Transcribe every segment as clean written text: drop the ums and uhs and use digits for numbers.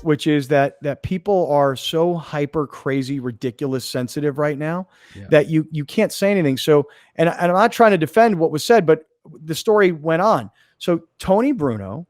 which is that people are so hyper crazy, ridiculous sensitive right now that you can't say anything. So, and I'm not trying to defend what was said, but the story went on. So Tony Bruno,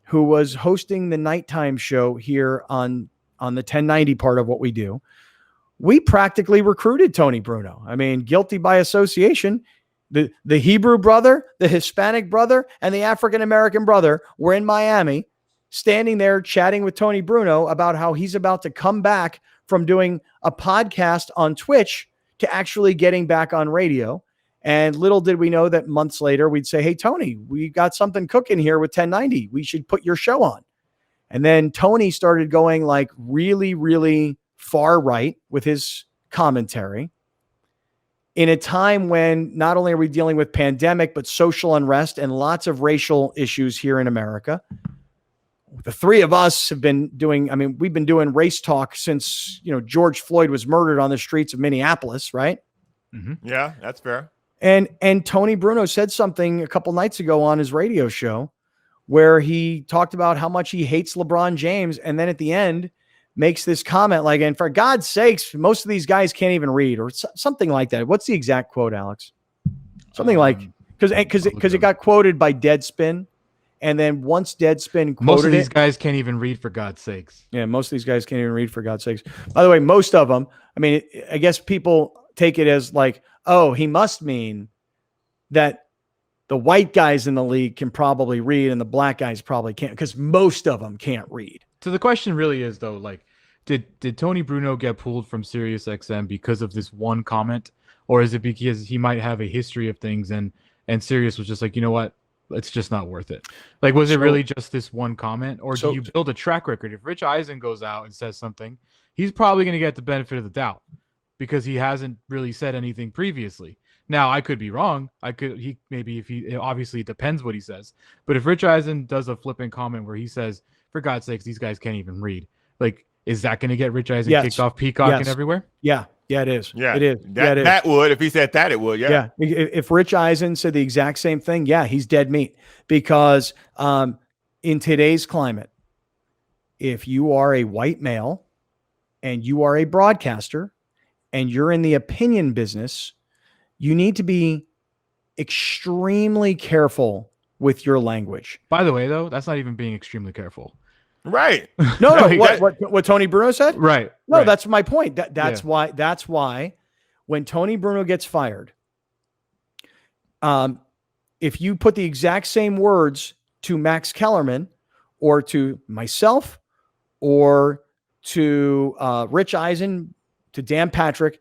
who was hosting the nighttime show here on the 1090 part of what we do, we practically recruited Tony Bruno. I mean, guilty by association. The Hebrew brother, the Hispanic brother, and the African-American brother were in Miami, standing there chatting with Tony Bruno about how he's about to come back from doing a podcast on Twitch to actually getting back on radio. And little did we know that months later, we'd say, hey, Tony, we got something cooking here with 1090. We should put your show on. And then Tony started going like really, really far right with his commentary in a time when not only are we dealing with pandemic, but social unrest and lots of racial issues here in America. The three of us have been doing, we've been doing race talk since, George Floyd was murdered on the streets of Minneapolis, right? Mm-hmm. Yeah, that's fair. And Tony Bruno said something a couple nights ago on his radio show where he talked about how much he hates LeBron James. And then at the end makes this comment like, and for God's sakes, most of these guys can't even read, or something like that. What's the exact quote, Alex? Something like, because it got quoted by Deadspin. And then once Deadspin quoted most of these guys can't even read, for God's sakes. Yeah, most of these guys can't even read, for God's sakes. By the way, most of them, I guess people take it as like, oh, he must mean that the white guys in the league can probably read and the black guys probably can't, because most of them can't read. So the question really is, though, like, did Tony Bruno get pulled from SiriusXM because of this one comment? Or is it because he might have a history of things and Sirius was just like, you know what? It's just not worth it. Like, was it really just this one comment? Or do you build a track record? If Rich Eisen goes out and says something, he's probably going to get the benefit of the doubt because he hasn't really said anything previously. Now, I could be wrong. Obviously it depends what he says. But if Rich Eisen does a flippant comment where he says, for God's sakes, these guys can't even read, like, is that going to get Rich Eisen kicked off Peacock and everywhere? Yeah. Yeah, it is. Yeah, it is. That would, if he said that, it would. Yeah. If Rich Eisen said the exact same thing, he's dead meat. Because in today's climate, if you are a white male and you are a broadcaster and you're in the opinion business, you need to be extremely careful with your language. By the way, though, that's not even being extremely careful. Right. No, what Tony Bruno said? Right. No, right. That's my point. That's why when Tony Bruno gets fired, if you put the exact same words to Max Kellerman or to myself or to Rich Eisen, to Dan Patrick,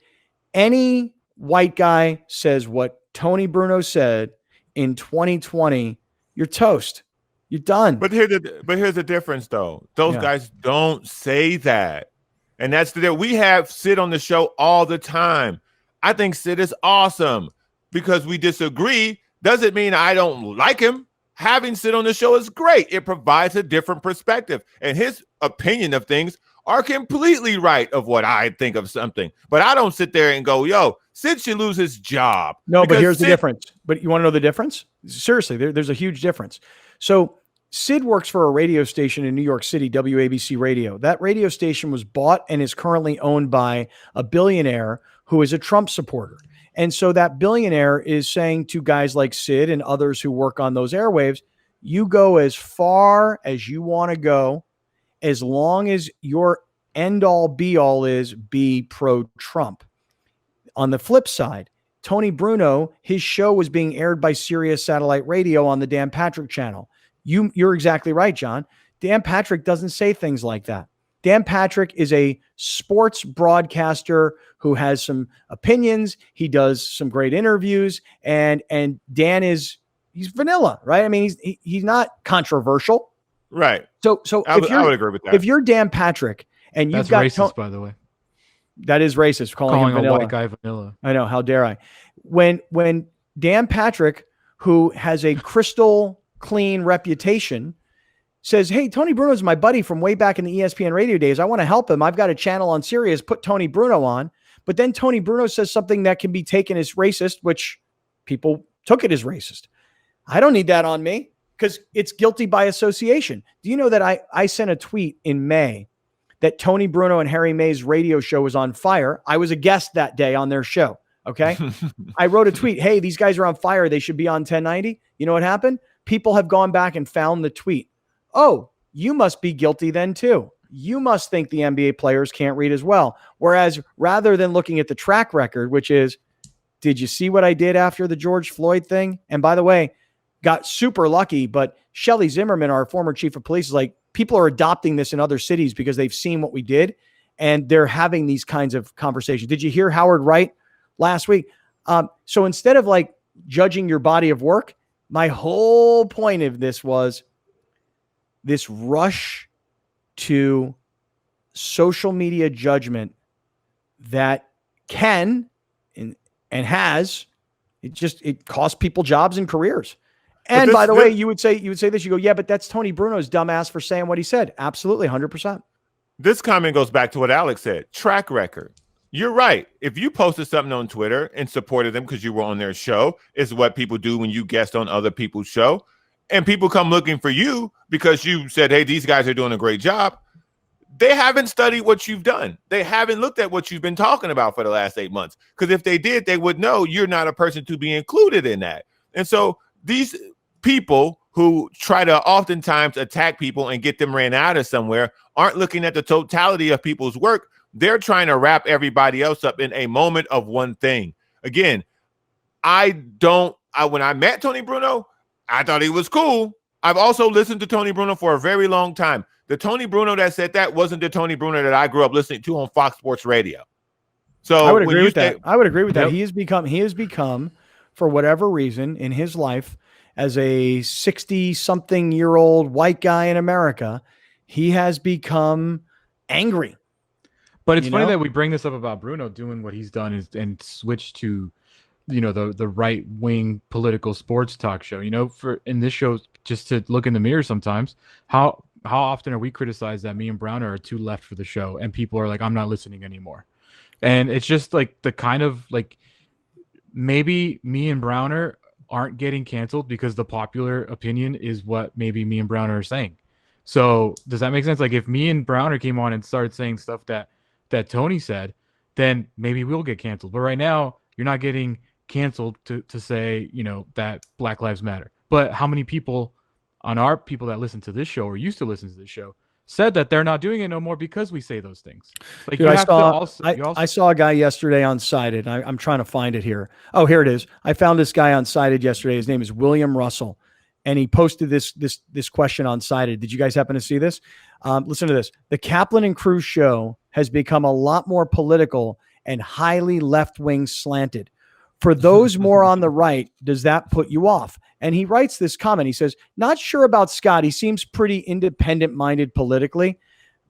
any white guy says what Tony Bruno said in 2020, you're toast. You're done. But here's the difference, though. Those guys don't say that. And that's we have Sid on the show all the time. I think Sid is awesome. Because we disagree doesn't mean I don't like him. Having Sid on the show is great. It provides a different perspective. And his opinion of things are completely right of what I think of something. But I don't sit there and go, yo, Sid should lose his job. No, but here's the difference. But you want to know the difference? Seriously, there's a huge difference. So Sid works for a radio station in New York City, WABC Radio. That radio station was bought and is currently owned by a billionaire who is a Trump supporter. And so that billionaire is saying to guys like Sid and others who work on those airwaves, you go as far as you want to go, as long as your end all be all is be pro-Trump. On the flip side, Tony Bruno, his show was being aired by Sirius Satellite Radio on the Dan Patrick channel. You're exactly right, John. Dan Patrick doesn't say things like that. Dan Patrick is a sports broadcaster who has some opinions. He does some great interviews, and Dan he's vanilla, right? I mean, he's not controversial, right? So I would agree with that. If you're Dan Patrick and you've got racist, by the way, that is racist. Calling him a vanilla. white guy vanilla. I know. How dare I? When Dan Patrick, who has a crystal clean reputation, says, hey, Tony Bruno's my buddy from way back in the ESPN radio days. I want to help him. I've got a channel on Sirius, put Tony Bruno on. But then Tony Bruno says something that can be taken as racist, which people took it as racist. I don't need that on me because it's guilty by association. Do you know that I sent a tweet in May that Tony Bruno and Harry May's radio show was on fire. I was a guest that day on their show. Okay. I wrote a tweet. Hey, these guys are on fire. They should be on 1090. You know what happened? People have gone back and found the tweet. Oh, you must be guilty then too. You must think the NBA players can't read as well. Whereas rather than looking at the track record, which is, did you see what I did after the George Floyd thing? And by the way, got super lucky, but Shelley Zimmerman, our former chief of police, is like, people are adopting this in other cities because they've seen what we did, and they're having these kinds of conversations. Did you hear Howard Wright last week? So instead of like judging your body of work, my whole point of this was this rush to social media judgment that can and has, it costs people jobs and careers. And by the way, you would say this, you go, yeah, but that's Tony Bruno's dumbass for saying what he said. Absolutely. 100%. This comment goes back to what Alex said. Track record. You're right. If you posted something on Twitter and supported them because you were on their show, is what people do when you guest on other people's show. And people come looking for you because you said, hey, these guys are doing a great job. They haven't studied what you've done. They haven't looked at what you've been talking about for the last 8 months. Because if they did, they would know you're not a person to be included in that. And so these people who try to oftentimes attack people and get them ran out of somewhere aren't looking at the totality of people's work. They're trying to wrap everybody else up in a moment of one thing. Again, when I met Tony Bruno, I thought he was cool. I've also listened to Tony Bruno for a very long time. The Tony Bruno that said that wasn't the Tony Bruno that I grew up listening to on Fox Sports Radio. So I would agree with that. I would agree with that. He has become, for whatever reason in his life, as a 60-something-year-old white guy in America, he has become angry. But it's funny that we bring this up about Bruno doing what he's done and switch to, the right wing political sports talk show. For in this show, just to look in the mirror sometimes, how often are we criticized that me and Browner are too left for the show, and people are like, I'm not listening anymore. And it's just like the kind of like, maybe me and Browner aren't getting canceled because the popular opinion is what maybe me and Browner are saying. So does that make sense? Like if me and Browner came on and started saying stuff that Tony said, then maybe we'll get canceled. But right now you're not getting canceled to say, that Black Lives Matter. But how many people that listen to this show or used to listen to this show said that they're not doing it no more because we say those things? Like, dude, I saw a guy yesterday on Sided. I'm trying to find it here. Oh, here it is. I found this guy on Sided yesterday. His name is William Russell, and he posted this question on Sided. Did you guys happen to see this? Listen to this. The Kaplan and Crew show has become a lot more political and highly left-wing slanted. For those more on the right, does that put you off? And he writes this comment. He says, not sure about Scott. He seems pretty independent-minded politically.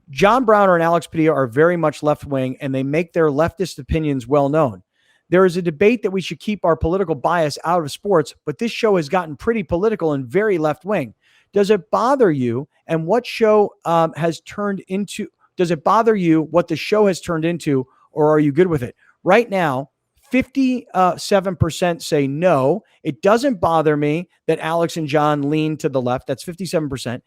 John Browner and Alex Padilla are very much left-wing, and they make their leftist opinions well known. There is a debate that we should keep our political bias out of sports, but this show has gotten pretty political and very left-wing. Does it bother you and what show has turned into? Does it bother you what the show has turned into, or are you good with it? Right now, 57% say no. It doesn't bother me that Alex and John lean to the left. That's 57%.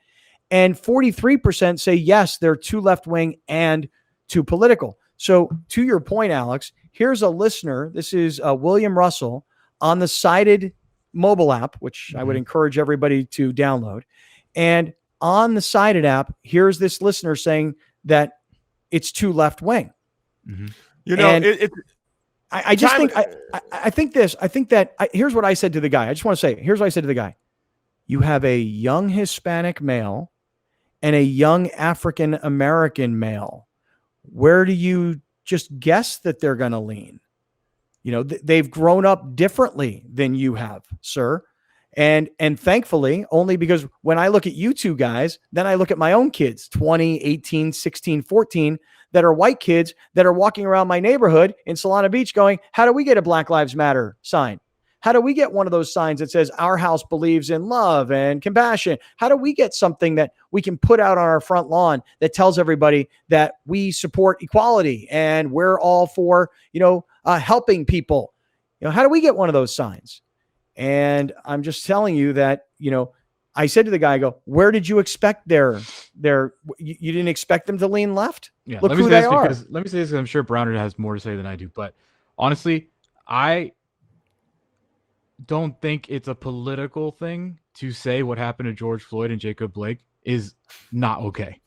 And 43% say yes, they're too left-wing and too political. So to your point, Alex, here's a listener. This is William Russell on the Sided mobile app, which I would encourage everybody to download. And on the Sided app, here's this listener saying that it's too left-wing. Here's what I said to the guy. I just want to say, here's what I said to the guy. You have a young Hispanic male and a young African-American male. Where do you just guess that they're going to lean? They've grown up differently than you have, sir. And thankfully, only because when I look at you two guys, then I look at my own kids, 20, 18, 16, 14, that are white kids that are walking around my neighborhood in Solana Beach going, how do we get a Black Lives Matter sign? How do we get one of those signs that says our house believes in love and compassion? How do we get something that we can put out on our front lawn that tells everybody that we support equality and we're all for, helping people? How do we get one of those signs? And I'm just telling you that, I said to the guy, I go, where did you expect you didn't expect them to lean left? Yeah, Look let me who say they this are. because let me say this because I'm sure Browner has more to say than I do. But honestly, I don't think it's a political thing to say what happened to George Floyd and Jacob Blake is not okay.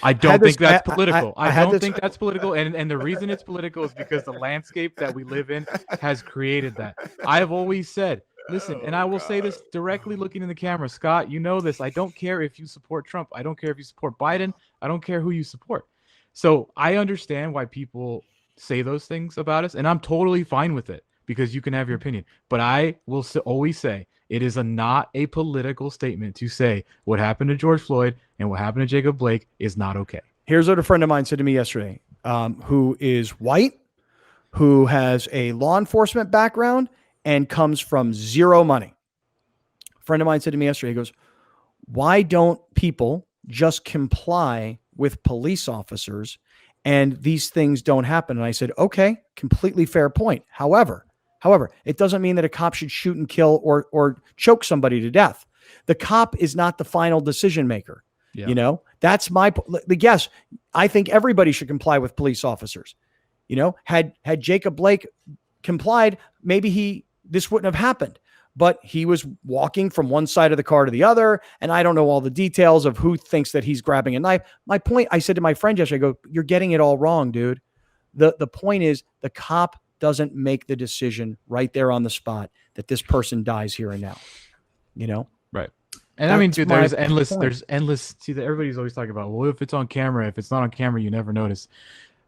I don't think that's political. I don't think that's political. And the reason it's political is because the landscape that we live in has created that. I have always said, listen, and I will say this directly looking in the camera, Scott, you know this. I don't care if you support Trump. I don't care if you support Biden. I don't care who you support. So I understand why people say those things about us, and I'm totally fine with it because you can have your opinion. But I will always say it is not a political statement to say what happened to George Floyd and what happened to Jacob Blake is not okay. Here's what a friend of mine said to me yesterday, who is white, who has a law enforcement background and comes from zero money. A friend of mine said to me yesterday, he goes, why don't people just comply with police officers and these things don't happen? And I said, okay, completely fair point. However, it doesn't mean that a cop should shoot and kill or choke somebody to death. The cop is not the final decision maker. Yeah. You know, that's my guess. I think everybody should comply with police officers. You know, had Jacob Blake complied, maybe this wouldn't have happened. But he was walking from one side of the car to the other, and I don't know all the details of who thinks that he's grabbing a knife. My point, I said to my friend yesterday, I go, you're getting it all wrong, dude. The point is the cop doesn't make the decision right there on the spot that this person dies here and now. You know? Right. And I mean, dude, there's endless. See, that everybody's always talking about, well, if it's on camera, if it's not on camera, you never notice.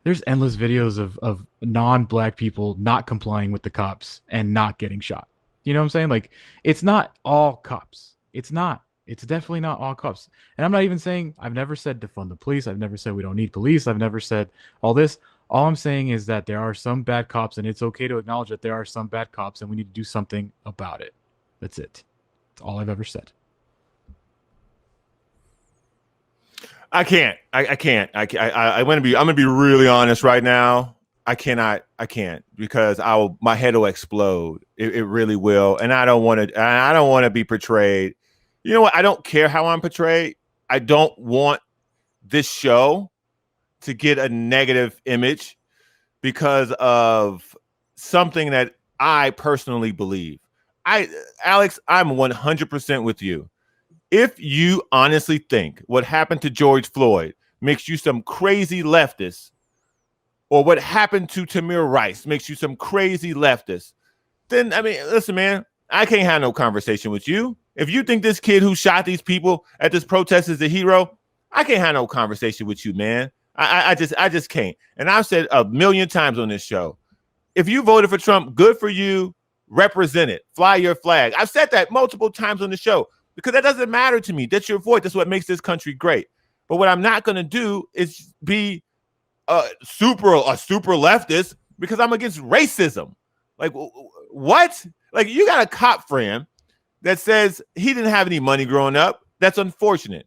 There's endless videos of non-black people not complying with the cops and not getting shot. You know what I'm saying? Like, it's not all cops. It's not. It's definitely not all cops. And I'm not even saying, I've never said defund the police. I've never said we don't need police. I've never said all this. All I'm saying is that there are some bad cops, and it's okay to acknowledge that there are some bad cops, and we need to do something about it. That's it. That's all I've ever said. I can't. I'm gonna be really honest right now. I can't because my head will explode. It really will. And I don't want to be portrayed. You know what? I don't care how I'm portrayed. I don't want this show to get a negative image because of something that I personally believe. Alex, I'm 100% with you. If you honestly think what happened to George Floyd makes you some crazy leftist, or what happened to Tamir Rice makes you some crazy leftist, then, I mean, listen, man, I can't have no conversation with you. If you think this kid who shot these people at this protest is a hero, I can't have no conversation with you, man. I just can't. And I've said a million times on this show, if you voted for Trump, good for you. Represent it. Fly your flag. I've said that multiple times on the show because that doesn't matter to me. That's your voice. That's what makes this country great. But what I'm not going to do is be a super leftist because I'm against racism. Like, what? Like, you got a cop friend that says he didn't have any money growing up. That's unfortunate.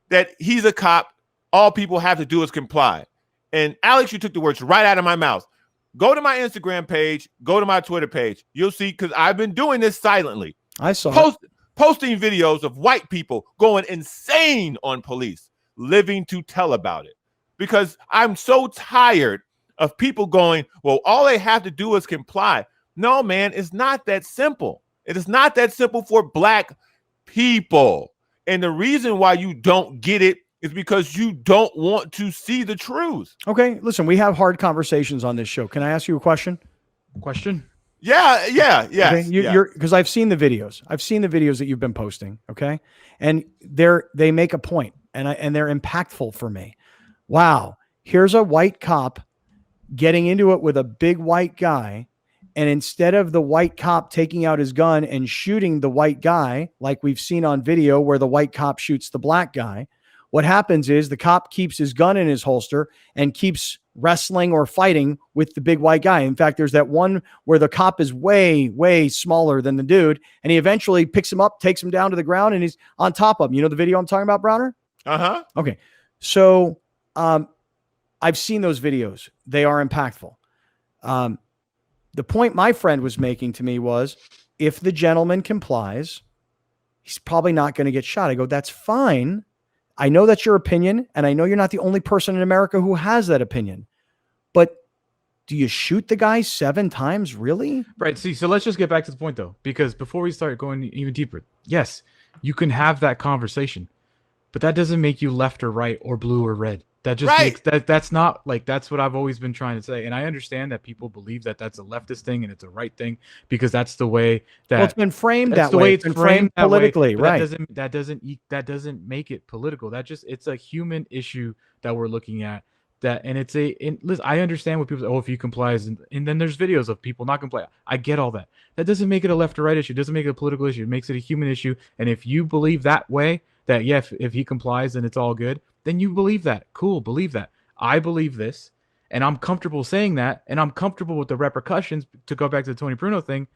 That he's a cop. All people have to do is comply. And Alex, you took the words right out of my mouth. Go to my Instagram page. Go to my Twitter page. You'll see, because I've been doing this silently. I saw posting videos of white people going insane on police, living to tell about it. Because I'm so tired of people going, well, all they have to do is comply. No, man, it's not that simple. It is not that simple for black people. And the reason why you don't get it is because you don't want to see the truth. Okay, listen, we have hard conversations on this show. Can I ask you a question? Yeah. Okay? You're because I've seen the videos. I've seen the videos that you've been posting. Okay, and they make a point, and they're impactful for me. Wow, here's a white cop getting into it with a big white guy, and instead of the white cop taking out his gun and shooting the white guy, like we've seen on video where the white cop shoots the black guy, what happens is the cop keeps his gun in his holster and keeps wrestling or fighting with the big white guy. In fact, there's that one where the cop is way, way smaller than the dude, and he eventually picks him up, takes him down to the ground, and he's on top of him. You know the video I'm talking about, Browner? Uh-huh. Okay. So I've seen those videos. They are impactful. The point my friend was making to me was, if the gentleman complies, he's probably not going to get shot. I go, that's fine. I know that's your opinion, and I know you're not the only person in America who has that opinion. But do you shoot the guy 7 times, really? Right. See, so let's just get back to the point, though, because before we start going even deeper, yes, you can have that conversation, but that doesn't make you left or right or blue or red. That just makes that's not like, that's what I've always been trying to say. And I understand that people believe that that's a leftist thing and it's a right thing because that's the way that it's been framed that's that the way. It's been framed that politically, way, right? That doesn't make it political. It's a human issue that we're looking at. And listen, I understand what people say, oh, if he complies, and then there's videos of people not complying. I get all that. That doesn't make it a left or right issue. It doesn't make it a political issue. It makes it a human issue. And if you believe that way, that yeah, if he complies, then it's all good, then you believe that. Cool, believe that. I believe this, and I'm comfortable saying that, and I'm comfortable with the repercussions, to go back to the Tony Bruno thing,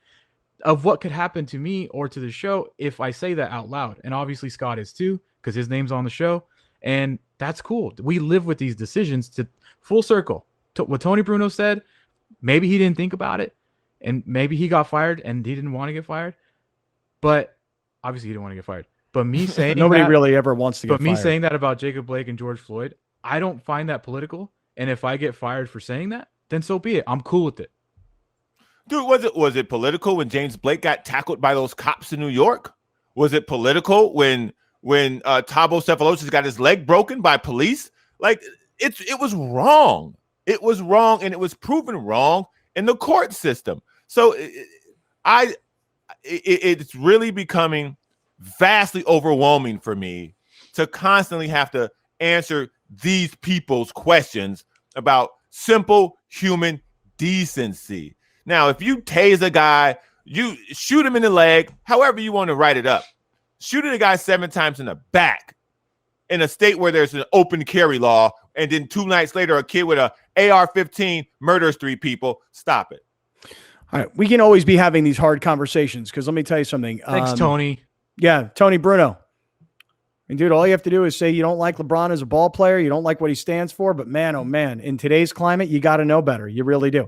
of what could happen to me or to the show if I say that out loud. And obviously Scott is too, because his name's on the show. And that's cool. We live with these decisions to full circle. What Tony Bruno said, maybe he didn't think about it, and maybe he got fired and he didn't want to get fired. But obviously he didn't want to get fired. But me saying nobody really ever wants to get fired. But me saying that about Jacob Blake and George Floyd, I don't find that political. And if I get fired for saying that, then so be it. I'm cool with it. Dude, was it political when James Blake got tackled by those cops in New York? Was it political when Thabo Cephalostis got his leg broken by police? Like, it was wrong. It was wrong, and it was proven wrong in the court system. So it's really becoming vastly overwhelming for me to constantly have to answer these people's questions about simple human decency. Now, if you tase a guy, you shoot him in the leg, however you want to write it up. Shooting a guy 7 times in the back in a state where there's an open carry law, and then 2 nights later, a kid with a AR-15 murders 3 people. Stop it. All right. We can always be having these hard conversations, because let me tell you something. Thanks, Tony. Yeah, Tony Bruno. And dude, all you have to do is say you don't like LeBron as a ball player. You don't like what he stands for. But man, oh man, in today's climate, you got to know better. You really do.